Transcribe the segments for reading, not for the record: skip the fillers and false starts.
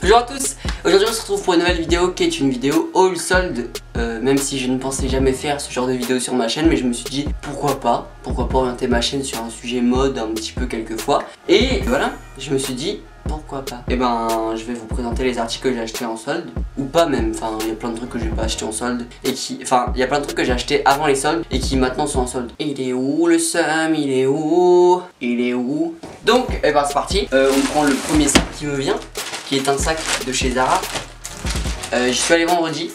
Bonjour à tous, aujourd'hui on se retrouve pour une nouvelle vidéo qui est une vidéo haul solde. Même si je ne pensais jamais faire ce genre de vidéo sur ma chaîne, mais je me suis dit pourquoi pas orienter ma chaîne sur un sujet mode un petit peu quelquefois. Et voilà, je me suis dit pourquoi pas. Et ben je vais vous présenter les articles que j'ai achetés en solde, ou pas même, enfin il y a plein de trucs que j'ai pas acheté en solde et qui, enfin il y a plein de trucs que j'ai acheté avant les soldes et qui maintenant sont en solde. Il est où le seum? Il est où? Il est où? Donc et ben c'est parti, on prend le premier sac qui me vient, qui est un sac de chez Zara. J'y suis allé vendredi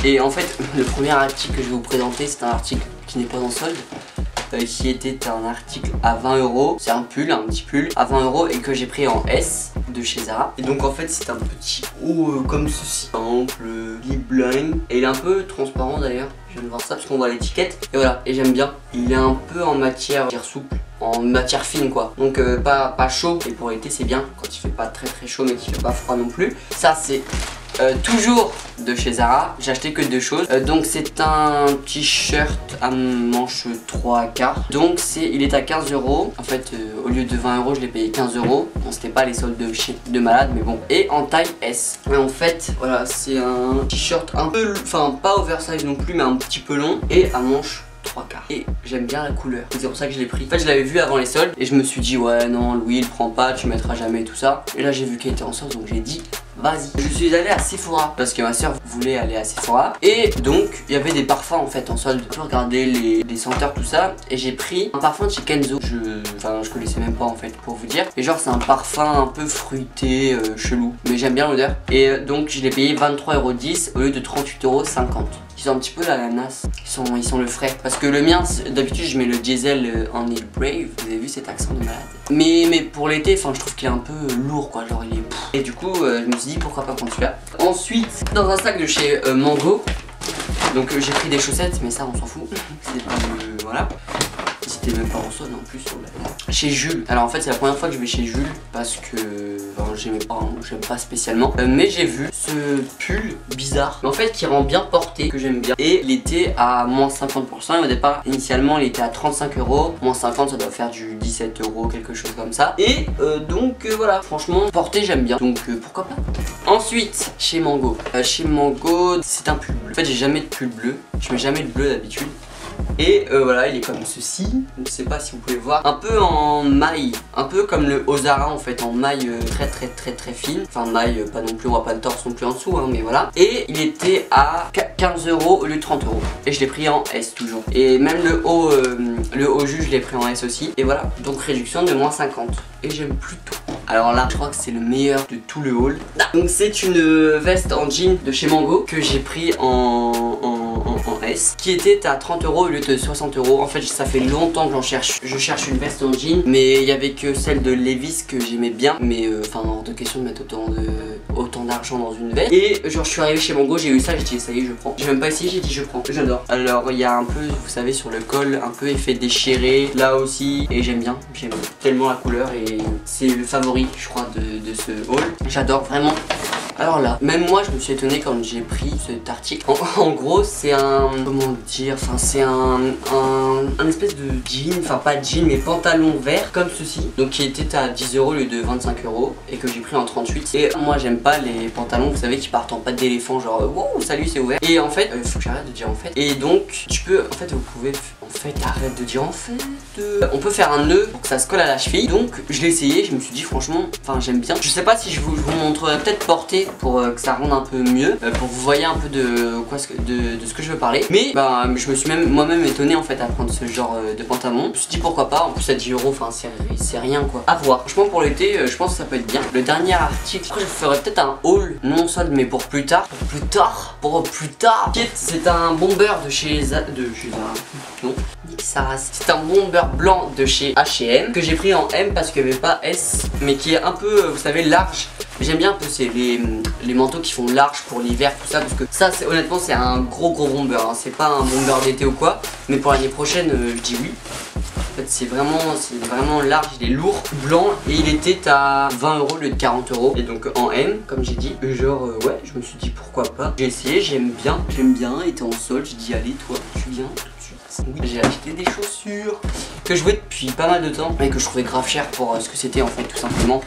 et en fait le premier article que je vais vous présenter c'est un article qui n'est pas en solde, qui était un article à 20 €. C'est un pull, un petit pull à 20 € et que j'ai pris en S de chez Zara. Et donc en fait c'est un petit haut comme ceci, simple, lip line, et il est un peu transparent d'ailleurs. Je viens de voir ça parce qu'on voit l'étiquette et voilà, et j'aime bien. Il est un peu en matière souple, en matière fine quoi, donc pas chaud, et pour l'été c'est bien quand il fait pas très chaud mais qu'il fait pas froid non plus. Ça c'est toujours de chez Zara, j'ai acheté que deux choses. Donc c'est un t-shirt à manches 3/4. Donc il est à 15 €. En fait au lieu de 20 € je l'ai payé 15 €. Bon c'était pas les soldes de malade mais bon. Et en taille S. Et en fait voilà, c'est un t-shirt un peu, enfin pas oversize non plus mais un petit peu long et à manches 3/4. Et j'aime bien la couleur, c'est pour ça que je l'ai pris. En fait je l'avais vu avant les soldes et je me suis dit ouais non Louis il prend pas, tu mettras jamais tout ça. Et là j'ai vu qu'elle était en solde donc j'ai dit vas-y. Je suis allé à Sephora parce que ma soeur voulait aller à Sephora. Et donc il y avait des parfums en fait en solde. Je regardais les senteurs tout ça et j'ai pris un parfum de chez Kenzo. Je connaissais même pas en fait pour vous dire. Et genre c'est un parfum un peu fruité, chelou. Mais j'aime bien l'odeur. Et donc je l'ai payé 23,10 € au lieu de 38,50 €. Ils sont un petit peu l'ananas, ils sont le frais. Parce que le mien, d'habitude je mets le diesel en Eat Brave. Vous avez vu cet accent de malade. Mais pour l'été, enfin je trouve qu'il est un peu lourd quoi, genre il est... Et du coup je me suis dit pourquoi pas prendre celui-là. Ensuite dans un sac de chez Mango. Donc j'ai pris des chaussettes mais ça on s'en fout. C'était pas le... voilà. C'était même pas en solde en plus. Chez Jules. Alors en fait c'est la première fois que je vais chez Jules parce que j'aime pas spécialement. Mais j'ai vu ce pull bizarre, mais en fait qui rend bien porté, que j'aime bien. Et il était à moins 50%. Et au départ initialement il était à 35 €. Moins 50 ça doit faire du 17 €, quelque chose comme ça. Et donc voilà, franchement porté j'aime bien. Donc pourquoi pas. Ensuite chez Mango. Chez Mango c'est un pull bleu. En fait j'ai jamais de pull bleu. Je mets jamais de bleu d'habitude. Et voilà, il est comme ceci, je ne sais pas si vous pouvez voir, un peu en maille, un peu comme le Ozara en fait, en maille très fine. Enfin maille, pas non plus, on voit pas le torse non plus en dessous, hein, mais voilà. Et il était à 15 € au lieu de 30 €. Et je l'ai pris en S toujours. Et même le haut jus, je l'ai pris en S aussi. Et voilà, donc réduction de moins 50. Et j'aime plutôt. Alors là, je crois que c'est le meilleur de tout le haul. Donc c'est une veste en jean de chez Mango que j'ai pris en S, qui était à 30 € au lieu de 60 €. En fait ça fait longtemps que je cherche une veste en jean, mais il y avait que celle de Levi's que j'aimais bien, mais enfin hors de question de mettre autant d'argent dans une veste. Et genre je suis arrivé chez Mango, j'ai eu ça, j'ai dit ça y est je prends. J'ai même pas essayé, j'ai dit je prends, j'adore. Alors il y a un peu, vous savez, sur le col, un peu effet déchiré là aussi, et j'aime bien, j'aime tellement la couleur et c'est le favori je crois de ce haul. J'adore vraiment. Alors là, même moi je me suis étonné quand j'ai pris cet article. En gros c'est un, comment dire, enfin c'est un espèce de jean, enfin pas jean mais pantalon vert comme ceci. Donc qui était à 10 € au lieu de 25 € et que j'ai pris en 38. Et moi j'aime pas les pantalons, vous savez, qui partent en patte d'éléphant, genre wow salut c'est ouvert. Et en fait, faut que j'arrête de dire en fait. Et donc tu peux, en fait vous pouvez, en fait arrête de dire en fait. On peut faire un nœud pour que ça se colle à la cheville. Donc je l'ai essayé, je me suis dit franchement, enfin j'aime bien. Je sais pas si je vous montrerai peut-être porté pour que ça rende un peu mieux, pour que vous voyez un peu de ce que je veux parler. Mais bah je me suis même moi-même étonné en fait à prendre ce genre de pantalon. Je me suis dit pourquoi pas, en plus à 10 €, enfin c'est rien quoi. À voir. Franchement pour l'été je pense que ça peut être bien. Le dernier article, après je ferai peut-être un haul non solde mais pour plus tard. Pour plus tard. C'est un bomber de chez Zara. Non. C'est un bomber blanc de chez H&M que j'ai pris en M parce qu'il n'y avait pas S, mais qui est un peu, vous savez, large. J'aime bien un peu les manteaux qui font large pour l'hiver, tout ça, parce que ça honnêtement c'est un gros bomber, hein. C'est pas un bomber d'été ou quoi, mais pour l'année prochaine je dis oui. En fait c'est vraiment large, il est lourd, blanc, et il était à 20 € au lieu de 40 €. Et donc en M comme j'ai dit, genre ouais, je me suis dit pourquoi pas. J'ai essayé, j'aime bien, il était en solde, j'ai dit allez toi tu viens. Oui, j'ai acheté des chaussures que je jouais depuis pas mal de temps et que je trouvais grave cher pour ce que c'était en fait, tout simplement.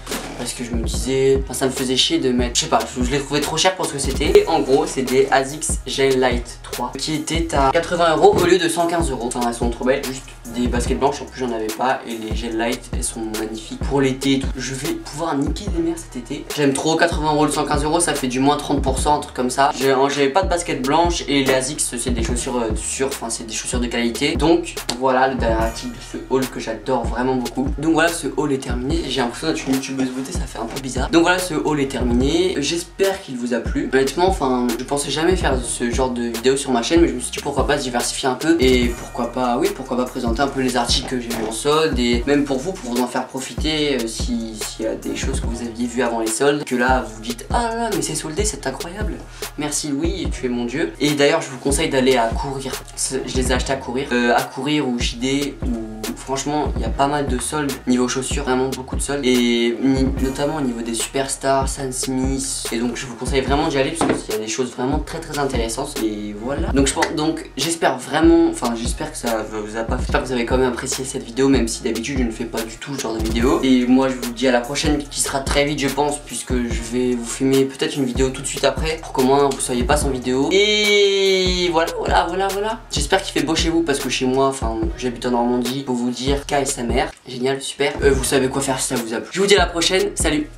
parce que je me disais, enfin ça me faisait chier de mettre, je sais pas, je les trouvais trop cher pour ce que c'était. Et en gros c'est des ASICS Gel Light 3 qui étaient à 80 € au lieu de 115 €. Enfin elles sont trop belles, juste des baskets blanches, en plus j'en avais pas. Et les Gel Light elles sont magnifiques pour l'été et tout. Je vais pouvoir niquer des mères cet été. J'aime trop, 80 € le 115 €, ça fait du moins 30%, un truc comme ça. J'avais pas de baskets blanches et les ASICS c'est des chaussures enfin c'est des chaussures de qualité. Donc voilà le dernier article de ce haul que j'adore vraiment beaucoup. Donc voilà, ce haul est terminé. J'ai l'impression d'être une youtubeuse beauté, ça fait un peu bizarre. Donc voilà, ce haul est terminé. J'espère qu'il vous a plu. Honnêtement, enfin, je pensais jamais faire ce genre de vidéo sur ma chaîne, mais je me suis dit pourquoi pas se diversifier un peu et pourquoi pas, oui, pourquoi pas présenter un peu les articles que j'ai vus en solde et même pour vous en faire profiter s'il y a des choses que vous aviez vues avant les soldes, que là vous dites ah là là, mais c'est soldé, c'est incroyable. Merci Louis, tu es mon dieu. Et d'ailleurs, je vous conseille d'aller à Courir. Je les ai achetés à Courir ou JD ou franchement il y a pas mal de soldes niveau chaussures, vraiment beaucoup de soldes et notamment au niveau des superstars, Sam Smith, et donc je vous conseille vraiment d'y aller parce qu'il y a des choses vraiment très intéressantes et voilà. Donc j'espère vraiment, enfin j'espère que ça vous a pas fait, j'espère que vous avez quand même apprécié cette vidéo, même si d'habitude je ne fais pas du tout ce genre de vidéo. Et moi je vous dis à la prochaine qui sera très vite je pense, puisque je vais vous filmer peut-être une vidéo tout de suite après pour qu'au moins vous soyez pas sans vidéo. Et voilà. J'espère qu'il fait beau chez vous parce que chez moi, enfin j'habite en Normandie, pour vous dire KSMR, génial, super. Vous savez quoi faire si ça vous a plu. Je vous dis à la prochaine, salut.